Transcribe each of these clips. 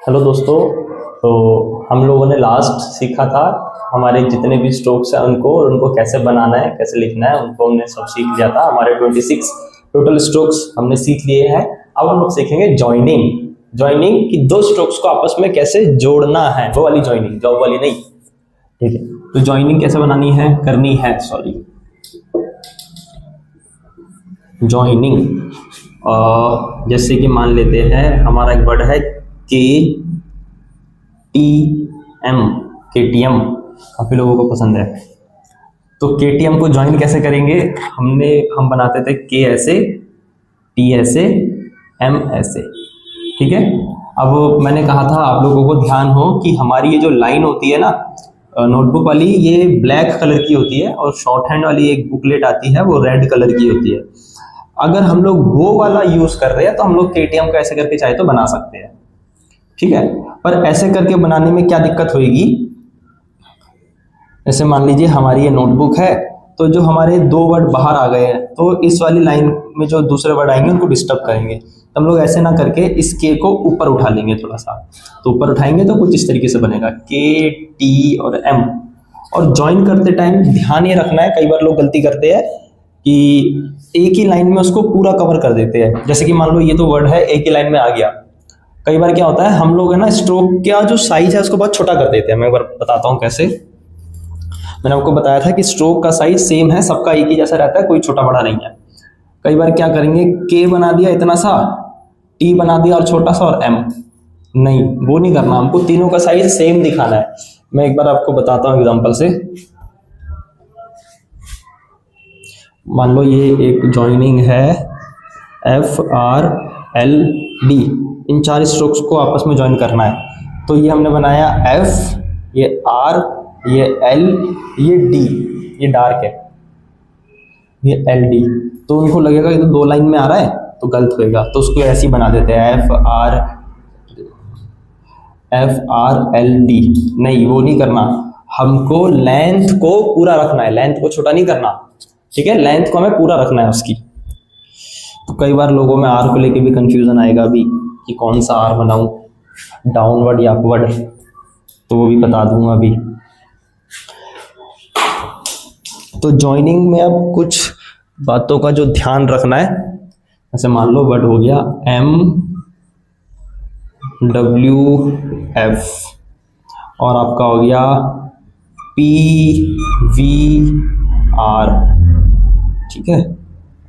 Hello दोस्तों। तो हम लोगों ने लास्ट सीखा था हमारे जितने भी स्ट्रोक्स हैं उनको कैसे बनाना है, कैसे लिखना है, उनको हमने सब सीख लिया था। हमारे 26 टोटल स्ट्रोक्स हमने सीख लिए हैं। अब हम लोग सीखेंगे जॉइनिंग। जॉइनिंग कि दो स्ट्रोक्स को आपस में कैसे जोड़ना है, वो वाली जॉइनिंग, जॉब वाली नहीं। ठीक है, तो जॉइनिंग कैसे बनानी है, करनी है, सॉरी, जॉइनिंग। जैसे कि मान लेते हैं हमारा एक वर्ड है के टी एम, के टी एम काफी लोगों को पसंद है। तो के टी एम को ज्वाइन कैसे करेंगे? हम बनाते थे के ऐसे, टी ऐसे, एम ऐसे। ठीक है। अब मैंने कहा था आप लोगों को ध्यान हो कि हमारी ये जो लाइन होती है ना नोटबुक वाली, ये ब्लैक कलर की होती है और शॉर्ट हैंड वाली एक बुकलेट आती है वो रेड कलर की होती है। अगर हम लोग वो वाला यूज कर रहे हैं तो हम लोग के टी एम को ऐसे करके चाहे तो बना सकते हैं। ठीक है, पर ऐसे करके बनाने में क्या दिक्कत होगी? जैसे मान लीजिए हमारी ये नोटबुक है, तो जो हमारे दो वर्ड बाहर आ गए हैं तो इस वाली लाइन में जो दूसरे वर्ड आएंगे उनको डिस्टर्ब करेंगे। तो हम लोग ऐसे ना करके इस के को ऊपर उठा लेंगे थोड़ा सा। तो ऊपर उठाएंगे तो कुछ इस तरीके से बनेगा के टी और एम। और ज्वाइन करते टाइम ध्यान ये रखना है, कई बार लोग गलती करते हैं कि एक ही लाइन में उसको पूरा कवर कर देते हैं। जैसे कि मान लो ये तो वर्ड है एक ही लाइन में आ गया। कई बार क्या होता है, हम लोग है ना स्ट्रोक का जो साइज है उसको बहुत छोटा कर देते हैं। मैं एक बार बताता हूँ कैसे। मैंने आपको बताया था कि स्ट्रोक का साइज सेम है, सबका एक ही जैसा रहता है, कोई छोटा बड़ा नहीं है। कई बार क्या करेंगे, के बना दिया इतना सा, टी बना दिया और छोटा सा, और एम। नहीं, वो नहीं करना, हमको तीनों का साइज सेम दिखाना है। मैं एक बार आपको बताता हूँ एग्जांपल से। मान लो ये एक जॉइनिंग है एफ आर एल डी, इन चार स्ट्रोक्स को आपस में ज्वाइन करना है। तो ये हमने बनाया एफ, ये आर, ये एल, ये डी, ये डार्क है, ये एल डी। तो उनको लगेगा कि तो दो लाइन में आ रहा है तो गलत होएगा, तो उसको ऐसे ही बना देते हैं एफ आर एल डी। नहीं, वो नहीं करना, हमको लेंथ को पूरा रखना है, लेंथ को छोटा नहीं करना। ठीक है, लेंथ को हमें पूरा रखना है उसकी। तो कई बार लोगों में आर को लेके भी कंफ्यूजन आएगा अभी कि कौन सा आर बनाऊं, डाउनवर्ड या अपवर्ड, तो वो भी बता दूंगा अभी। तो जॉइनिंग में अब कुछ बातों का जो ध्यान रखना है, जैसे मान लो वर्ड हो गया एम डब्ल्यू एफ, और आपका हो गया पी वी आर। ठीक है,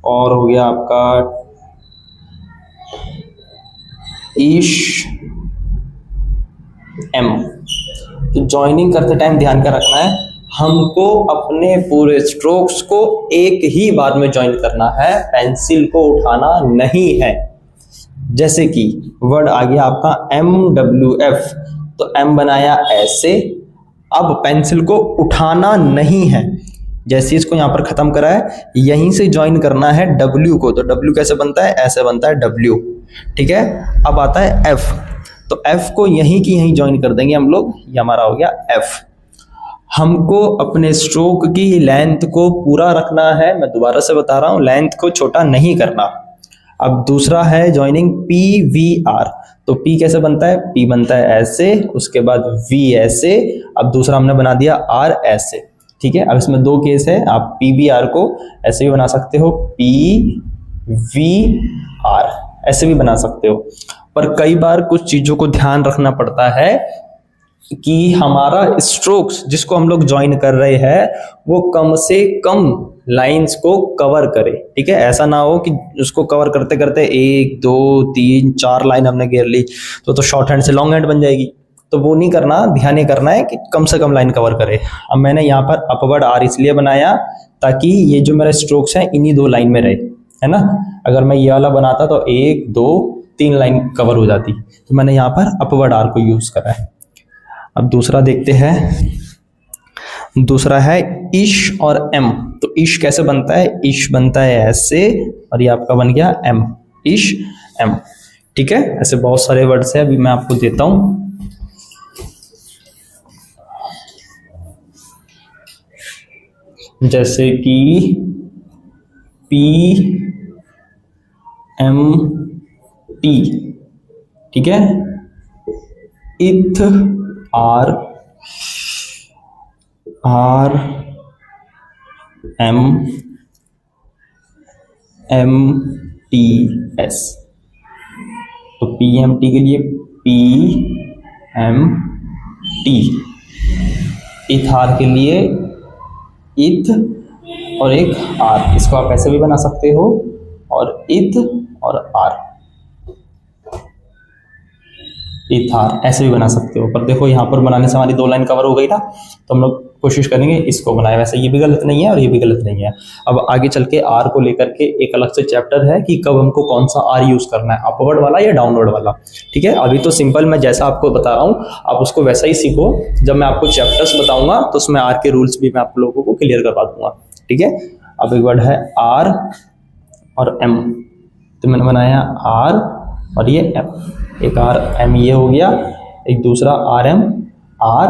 और हो गया आपका ईश एम। तो ज्वाइनिंग करते टाइम ध्यान का रखना है, हमको अपने पूरे स्ट्रोक्स को एक ही बार में ज्वाइन करना है, पेंसिल को उठाना नहीं है। जैसे कि वर्ड आ गया आपका एम डब्ल्यू एफ, तो एम बनाया ऐसे, अब पेंसिल को उठाना नहीं है। जैसे इसको यहां पर खत्म करा है, यहीं से ज्वाइन करना है डब्ल्यू को। तो डब्ल्यू कैसे बनता है? ऐसे बनता है डब्ल्यू। ठीक है, अब आता है एफ, तो एफ को यहीं की यहीं ज्वाइन कर देंगे हम लोग, ये हमारा हो गया एफ। हमको अपने स्ट्रोक की लेंथ को पूरा रखना है, मैं दोबारा से बता रहा हूं, लेंथ को छोटा नहीं करना। अब दूसरा है ज्वाइनिंग पी वी आर। तो पी कैसे बनता है? पी बनता है ऐसे, उसके बाद वी ऐसे, अब दूसरा हमने बना दिया आर ऐसे। ठीक है, अब इसमें दो केस है, आप पी वी आर को ऐसे भी बना सकते हो, पी वी आर ऐसे भी बना सकते हो। पर कई बार कुछ चीजों को ध्यान रखना पड़ता है कि हमारा स्ट्रोक्स जिसको हम लोग ज्वाइन कर रहे हैं वो कम से कम लाइंस को कवर करे। ठीक है, ऐसा ना हो कि उसको कवर करते करते 1 2 3 4 लाइन हमने घेर ली तो शॉर्ट हैंड से लॉन्ग हैंड बन जाएगी। तो वो नहीं करना, ध्यान ये करना है कि कम से कम लाइन कवर करे। अब मैंने यहाँ पर अपवर्ड आर इसलिए बनाया ताकि ये जो मेरे स्ट्रोक्स हैं इन्हीं दो लाइन में रहे, है ना। अगर मैं ये वाला बनाता तो 1 2 3 लाइन कवर हो जाती, तो मैंने यहाँ पर अपवर्ड आर को यूज करा है। अब दूसरा देखते हैं, दूसरा है इश और एम। तो इश कैसे बनता है? इश बनता है ऐसे, और ये आपका बन गया एम, इश एम। ठीक है, ऐसे बहुत सारे वर्ड्स हैं, अभी मैं आपको देता हूं। जैसे कि पी एम टी, ठीक है, इथ, R, R M, M T S. तो पी एम टी के लिए पी एम टी, इथार के लिए इथ और एक आर, इसको आप ऐसे भी बना सकते हो, और इथ और आर, इथार ऐसे भी बना सकते हो। पर देखो यहाँ पर बनाने से हमारी 2 लाइन कवर हो गई ना, तो हम लोग कोशिश करेंगे इसको बनाए। वैसे ये भी गलत नहीं है और ये भी गलत नहीं है। अब आगे चल के आर को लेकर के एक अलग से चैप्टर है कि कब हमको कौन सा आर यूज करना है, अपवर्ड वाला या डाउनवर्ड वाला। ठीक है, अभी तो सिंपल मैं जैसा आपको बता रहा हूँ आप उसको वैसा ही सीखो। जब मैं आपको चैप्टर्स बताऊंगा तो उसमें आर के रूल्स भी मैं आप लोगों को क्लियर करवा दूंगा। ठीक है, अब एक वर्ड है आर और एम, तो मैंने बनाया आर और ये एम, एक आर एम ये हो गया, एक दूसरा आर एम, आर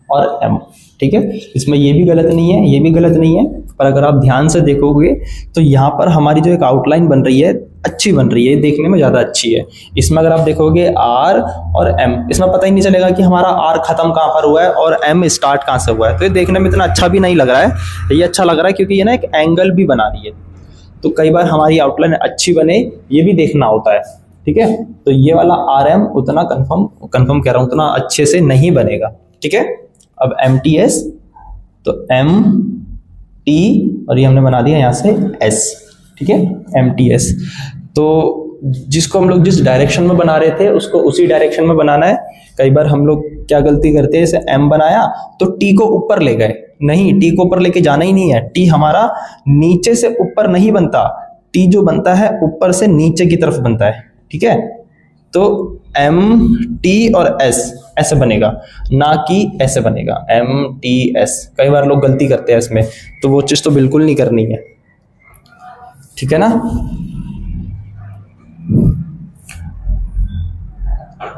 और एम। ठीक है, इसमें ये भी गलत नहीं है, ये भी गलत नहीं है, पर अगर आप ध्यान से देखोगे तो यहाँ पर हमारी जो एक आउटलाइन बन रही है अच्छी बन रही है, देखने में ज़्यादा अच्छी है। इसमें अगर आप देखोगे आर और एम, इसमें पता ही नहीं चलेगा कि हमारा आर खत्म कहाँ पर हुआ है और एम स्टार्ट कहाँ से हुआ है। तो ये देखने में इतना अच्छा भी नहीं लग रहा है। ये अच्छा लग रहा है क्योंकि ये ना एक एंगल भी बना रही है। तो कई बार हमारी आउटलाइन अच्छी बने ये भी देखना होता है। ठीक है, तो ये वाला आर एम उतना कंफर्म कह रहा हूँ, उतना अच्छे से नहीं बनेगा। ठीक है, अब एम टी एस, तो एम टी और ये हमने बना दिया यहाँ से एस। ठीक है, एम टी एस, तो जिसको हम लोग जिस डायरेक्शन में बना रहे थे उसको उसी डायरेक्शन में बनाना है। कई बार हम लोग क्या गलती करते हैं, जैसे एम बनाया तो टी को ऊपर ले गए, नहीं, टी को ऊपर लेके जाना ही नहीं है। टी हमारा नीचे से ऊपर नहीं बनता, टी जो बनता है ऊपर से नीचे की तरफ बनता है। ठीक है, तो एम टी और एस ऐसे बनेगा, ना कि ऐसे बनेगा, एम टी एस। कई बार लोग गलती करते हैं इसमें, तो वो चीज़ तो बिल्कुल नहीं करनी है। ठीक है ना,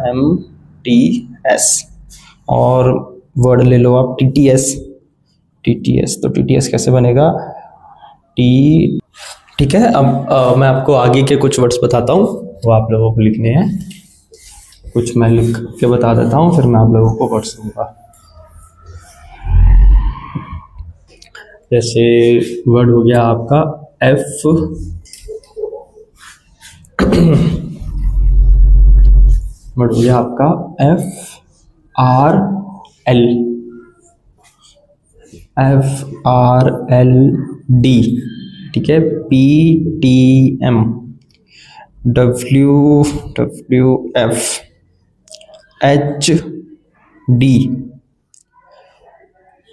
एम टी एस। और वर्ड ले लो आप T T S, T T S, तो टी टी एस कैसे बनेगा, टी। ठीक है, अब मैं आपको आगे के कुछ वर्ड्स बताता हूँ, वो आप लोगों को लिखने हैं। कुछ मैं लिख के बता देता हूँ, फिर मैं आप लोगों को वर्ड्स दूंगा। जैसे वर्ड हो गया आपका एफ, वर्ड हो गया आपका F R L, F R L D. ठीक है, P T M, W W F, H D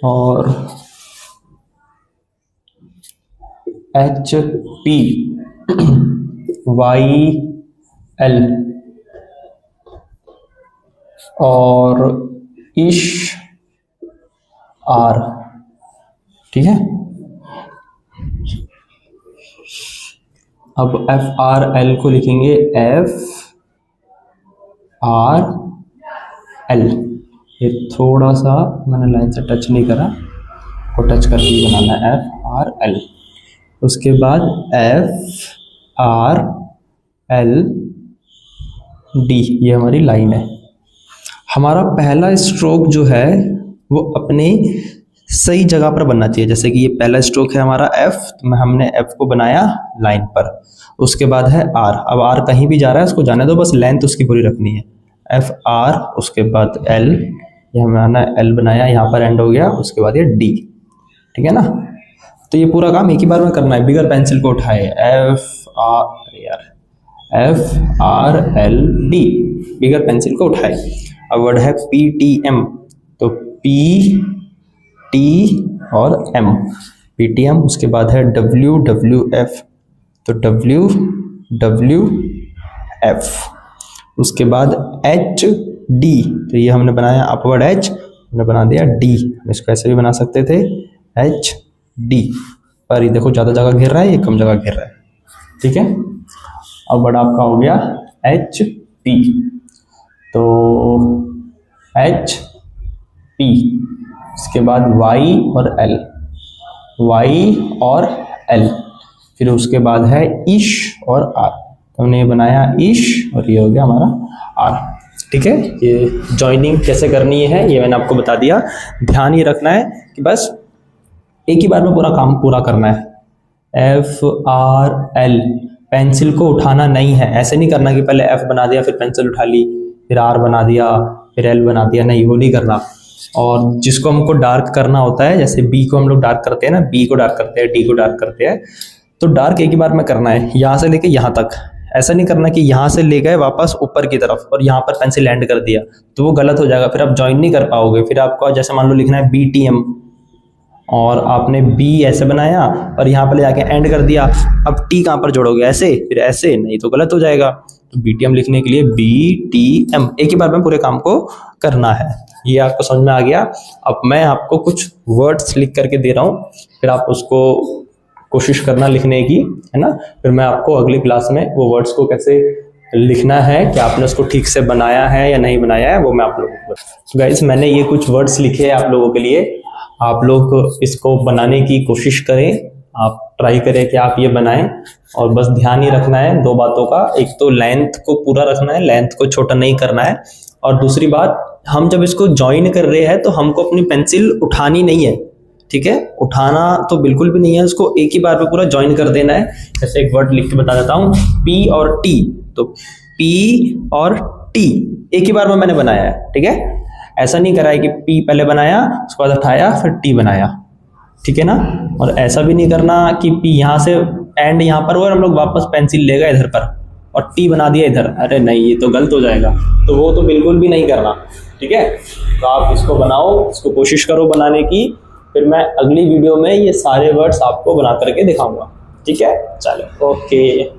और एच पी, वाई एल और इश आर। ठीक है, अब एफ आर एल को लिखेंगे एफ आर एल। ये थोड़ा सा मैंने लाइन से टच नहीं करा, को टच करके ही बनाना है, एफ आर एल। उसके बाद एफ आर एल डी, ये हमारी लाइन है। हमारा पहला स्ट्रोक जो है वो अपने सही जगह पर बनना चाहिए। जैसे कि ये पहला स्ट्रोक है हमारा एफ, तो हमने एफ को बनाया लाइन पर। उसके बाद है आर, अब आर कहीं भी जा रहा है उसको जाने दो, बस लेंथ उसकी पूरी रखनी है, एफ आर। उसके बाद एल, ये हमने एल बनाया, यहाँ पर एंड हो गया। उसके बाद ये डी। ठीक है ना, तो ये पूरा काम एक ही बार में करना है। बिगर पेंसिल को उठाए, एफ आर एल डी, बिगर पेंसिल को उठाए। अब वर्ड है पी टी एम, तो पी टी और एम, पी टी एम। उसके बाद है डब्ल्यू डब्ल्यू एफ, तो डब्ल्यू डब्ल्यू एफ। उसके बाद एच डी, तो ये हमने बनाया अपवर्ड एच, हमने बना दिया डी। इसको ऐसे भी बना सकते थे, एच डी, पर ये देखो ज़्यादा जगह घेर रहा है, ये कम जगह घेर रहा है। ठीक है, अब वर्ड आपका हो गया एच पी, तो एच पी। इसके बाद वाई और एल, वाई और एल। फिर उसके बाद है इश और आर, तो हमने ये बनाया इश और ये हो गया हमारा आर। ठीक है, ये जॉइनिंग कैसे करनी है ये मैंने आपको बता दिया। ध्यान ये रखना है कि बस एक ही बार में पूरा काम पूरा करना है। FRL, पेंसिल को उठाना नहीं है। ऐसे नहीं करना कि पहले F बना दिया फिर पेंसिल उठा ली, फिर R बना दिया फिर L बना दिया, नहीं, वो नहीं करना। और जिसको हमको डार्क करना होता है, जैसे B को हम लोग डार्क करते हैं ना, B को डार्क करते हैं, D को डार्क करते हैं, तो डार्क एक ही बार में करना है, यहाँ से लेके यहाँ तक। ऐसा नहीं करना कि यहाँ से ले गए वापस ऊपर की तरफ और यहाँ पर पेंसिल लैंड कर दिया, तो वो गलत हो जाएगा, फिर आप ज्वाइन नहीं कर पाओगे। फिर आपको जैसे मान लो लिखना है BTM और आपने B ऐसे बनाया और यहाँ पर ले जाके एंड कर दिया, अब T कहाँ पर जोड़ोगे, ऐसे फिर ऐसे, नहीं तो गलत हो जाएगा। तो BTM लिखने के लिए BTM, एक ही बार में पूरे काम को करना है। ये आपको समझ में आ गया। अब मैं आपको कुछ वर्ड्स लिख करके दे रहा हूँ, फिर आप उसको कोशिश करना लिखने की, है ना। फिर मैं आपको अगली क्लास में वो वर्ड्स को कैसे लिखना है, कि आपने उसको ठीक से बनाया है या नहीं बनाया है, वो मैं आप लोगों को। तो गाइस, मैंने ये कुछ वर्ड्स लिखे हैं आप लोगों के लिए, आप लोग इसको बनाने की कोशिश करें, आप ट्राई करें कि आप ये बनाएं। और बस ध्यान ही रखना है दो बातों का, एक तो लेंथ को पूरा रखना है, लेंथ को छोटा नहीं करना है, और दूसरी बात, हम जब इसको ज्वाइन कर रहे हैं तो हमको अपनी पेंसिल उठानी नहीं है, ठीक है। उठाना तो बिल्कुल भी नहीं है, उसको एक ही बार में पूरा ज्वाइन कर देना है। जैसे एक वर्ड लिख के बता देता हूँ, P और T, तो P और T एक ही बार में मैंने बनाया है, ठीक है। ऐसा नहीं करा है कि P पहले बनाया उसके बाद उठाया फिर T बनाया, ठीक है ना। और ऐसा भी नहीं करना कि P यहाँ से एंड यहाँ पर और हम लोग वापस पेंसिल ले गए इधर पर और T बना दिया इधर, अरे नहीं, ये तो गलत हो जाएगा, तो वो तो बिल्कुल भी नहीं करना, ठीक है। तो आप इसको बनाओ, इसको कोशिश करो बनाने की, फिर मैं अगली वीडियो में ये सारे वर्ड्स आपको बना करके दिखाऊंगा, ठीक है। चलो, ओके।